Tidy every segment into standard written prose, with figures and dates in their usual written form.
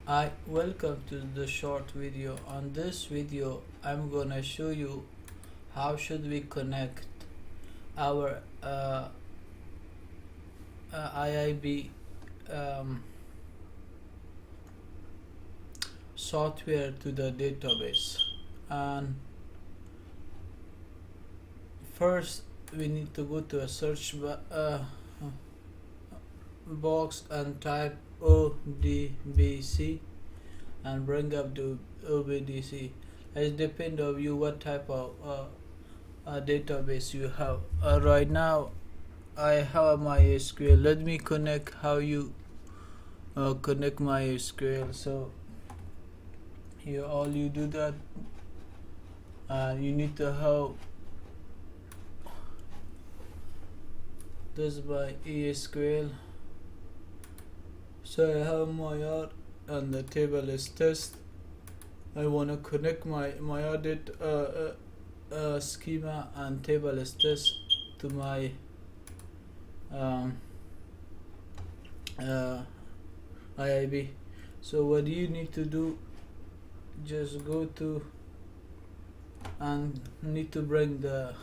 Hi, welcome to the short video. On this video, I'm gonna show you how should we connect our IIB software to the database. And first, we need to go to a search box and type ODBC and bring up the ODBC. It depends on you what type of database you have. Right now I have my SQL. Let me connect how you connect my SQL. So here all you do that, you need to have this by SQL. So I have my R and the table is test. I want to connect my audit schema and table is test to my IIB. So what you need to do, just go to and need to bring the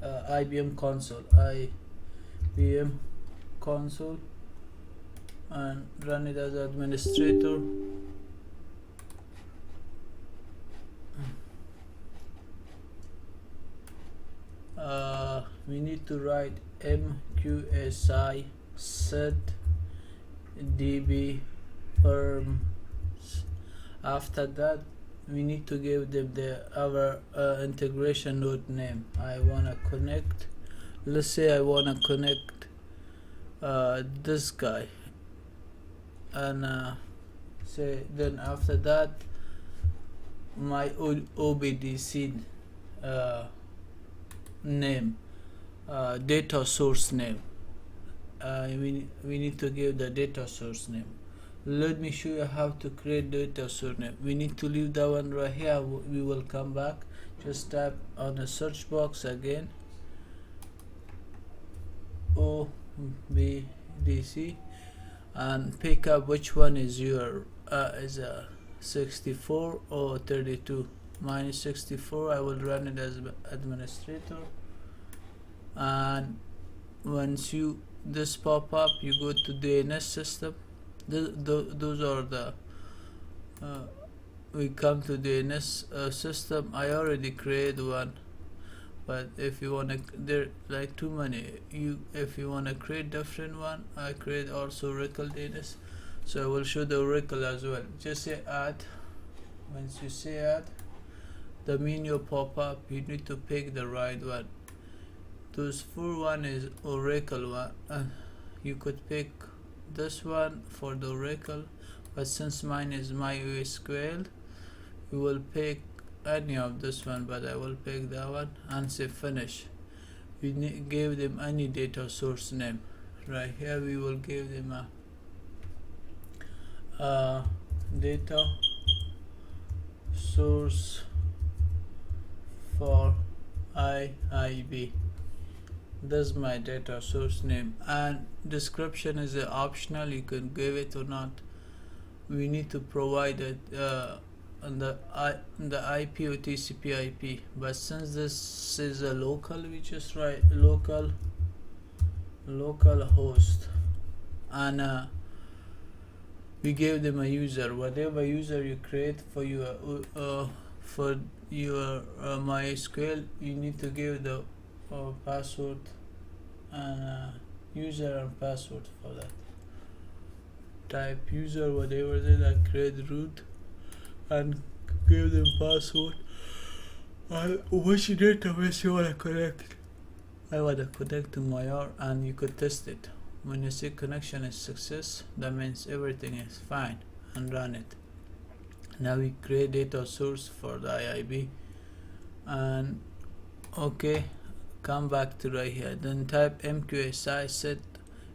IBM console, IBM console, and run it as administrator. We need to write mqsi set db perms. After that, we need to give them our integration node name. I wanna connect, let's say I wanna connect this guy, and say then after that my ODBC name, data source name. We need to give the data source name. Let me show you how to create data source name. We need to leave that one right here. We will come back. Just type on the search box again ODBC and pick up which one is your is a 64 or 32. Mine is 64. I will run it as administrator, and once this pop up, you go to DNS system. Those are the we come to DNS system. I already created one, but if you want to, there like too many. If you want to create different one, I create also Oracle DNS. So I will show the Oracle as well. Just say add. Once you say add, the menu pop up. You need to pick the right one. Those 4 is Oracle one. You could pick this one for the Oracle, but since mine is MySQL, we will pick any of this one, but I will pick that one and say finish. We gave them any data source name. Right here we will give them a data source for IIB. That's my data source name, and description is optional. You can give it or not. We need to provide it on the IP or TCP IP, but since this is a local, we just write local host, and we gave them a user. Whatever user you create for your MySQL, you need to give the password and user and password for that. Type user, whatever it is, and create root and give them password. Which database you wanna connect? I wanna connect to my R, and you could test it. When you see connection is success, that means everything is fine, and run it. Now we create data source for the IIB, and okay, come back to right here, then type mqsi set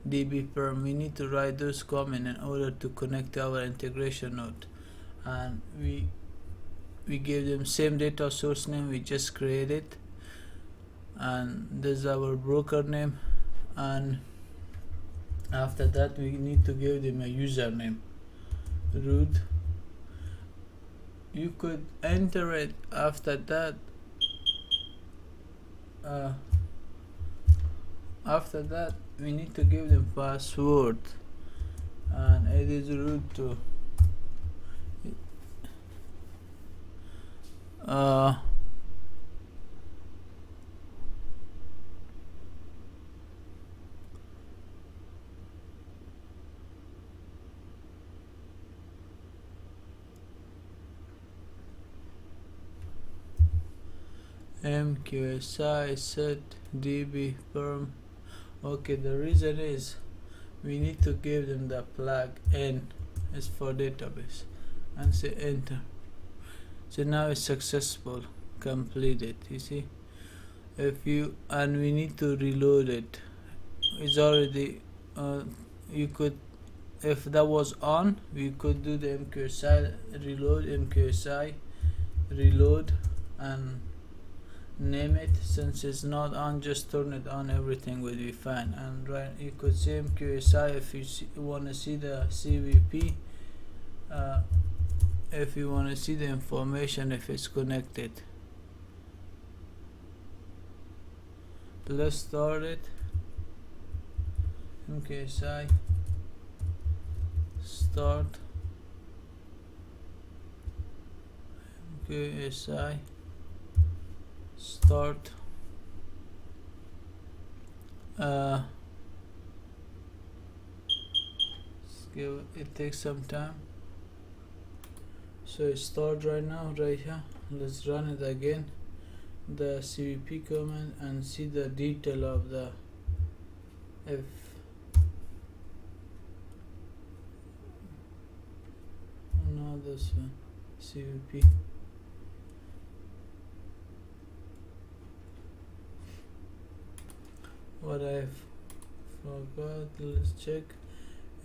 db perm. We need to write those comments in order to connect our integration node, and we give them same data source name we just created, and this is our broker name, and after that we need to give them a username. root. You could enter it after that. After that we need to give them password, and it is root to MQSI set DB perm. Okay, the reason is we need to give them the plug in is for database, and say enter. So now it's successful, completed. You see, if you, and we need to reload it. It's already you could, if that was on, we could do the MQSI reload and name it. Since it's not on, just turn it on, everything will be fine. And right, you could say MQSI if you want to see the CVP, if you want to see the information if it's connected. Let's start it. MQSI start, MQSI start. It takes some time, so it start right now, right here. Let's run it again, the CVP command, and see the detail of the if no, this one CVP. What I've forgot, let's check.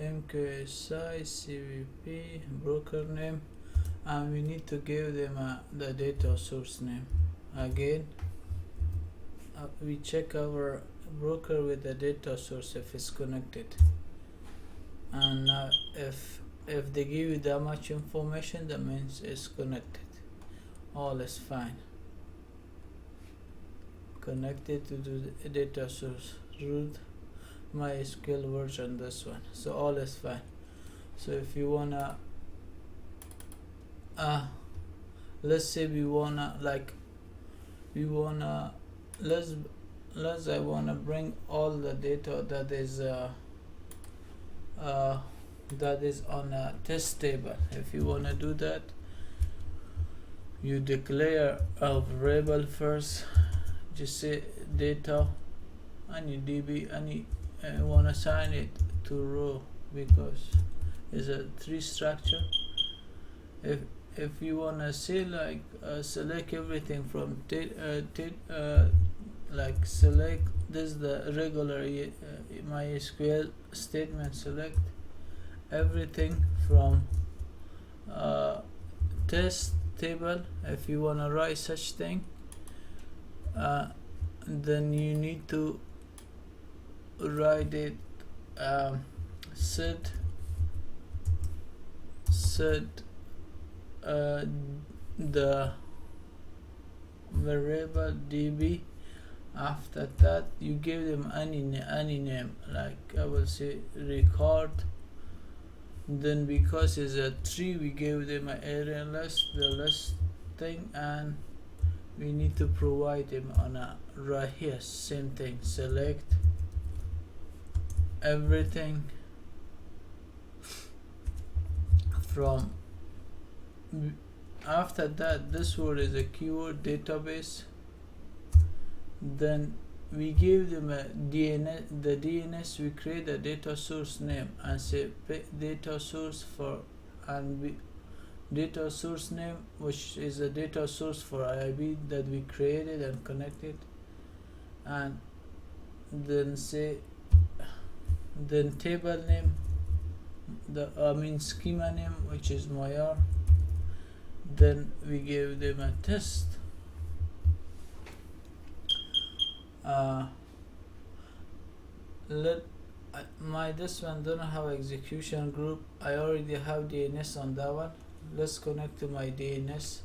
MQSI CVP broker name, and we need to give them the data source name. Again, we check our broker with the data source if it's connected, and now if they give you that much information, that means it's connected, all is fine. Connected to the data source, root MySQL version, this one, so all is fine. So if you wanna let's say I wanna bring all the data that is on a test table. If you wanna do that, you declare a variable first. Just say data, any DB, any want to assign it to row because it's a tree structure. If you want to say like select everything from like select this is the regular MySQL statement, select everything from test table. If you want to write such thing, then you need to write it set the variable DB. After that, you give them any name, like I will say record. Then because it's a tree, we gave them an array list, the list thing, and we need to provide them on a right here, same thing, select everything from. After that, this word is a keyword database. Then we give them a DNS, the DNS, we create a data source name and say data source for, and data source name, which is a data source for IIB that we created and connected, and then say, then table name, schema name, which is Moyar. Then we give them a test. this one don't have execution group. I already have DNS on that one. Let's connect to my DNS.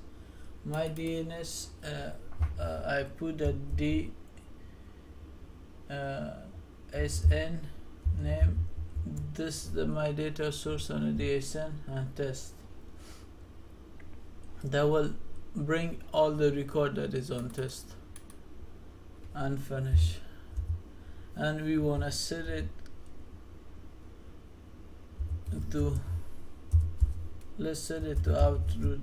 My DNS, I put a DSN name. This is my data source on the DSN and test. That will bring all the record that is on test and finish. And we want to set it to, let's set it to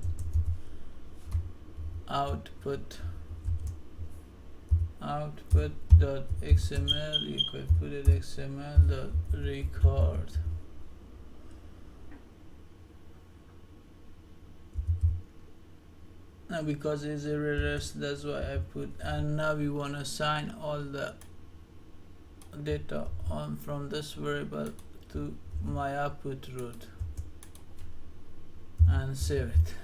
output.xml. You could put it xml.record. Now because it's errors, that's why I put. And now we want to assign all the data on from this variable to my output root and save it.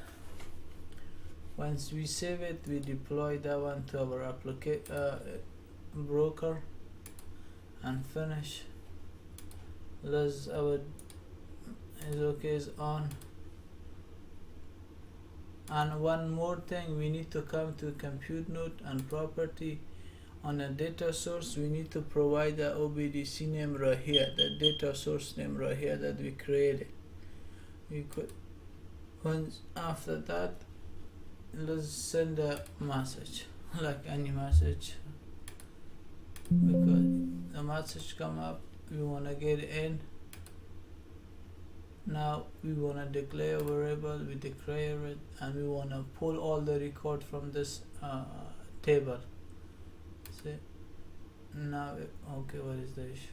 Once we save it, we deploy that one to our broker and finish. Let's our is on. And one more thing, we need to come to compute node and property. On a data source, we need to provide the ODBC name right here, the data source name right here that we created. We could, once after that, let's send a message, like any message, because the message come up, we want to get in. Now we want to declare a variable, we declare it, and we want to pull all the record from this table. See, now okay, what is the issue?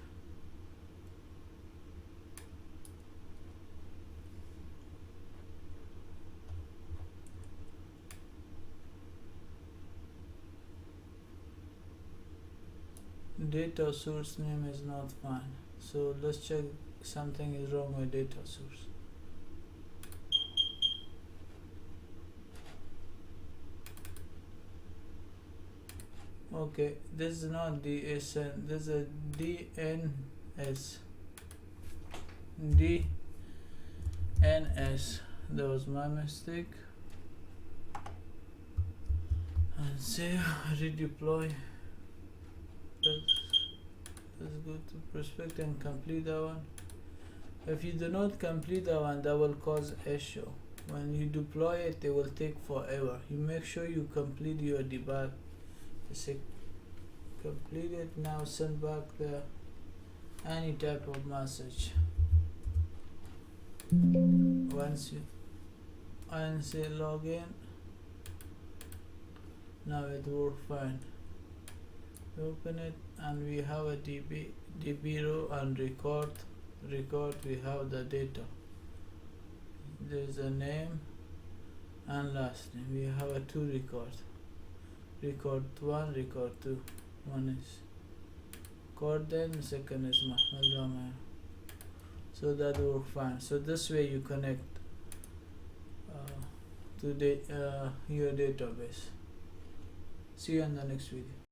Data source name is not fine, so let's check something is wrong with data source. Okay, this is not DSN, this is a DNS. DNS, that was my mistake. And save, redeploy. Let's go to prospect and complete that one. If you do not complete that one, that will cause issue. When you deploy it, it will take forever. You make sure you complete your debug. Say complete it. Now send back the any type of message. Once you say login, now it works fine. Open it and we have a DB row and record. We have the data. There is a name and last name. We have a two records. Record 1, record 2. One is Gordon, second is Mahmoud Ramay. So that works fine. So this way you connect to your database. See you in the next video.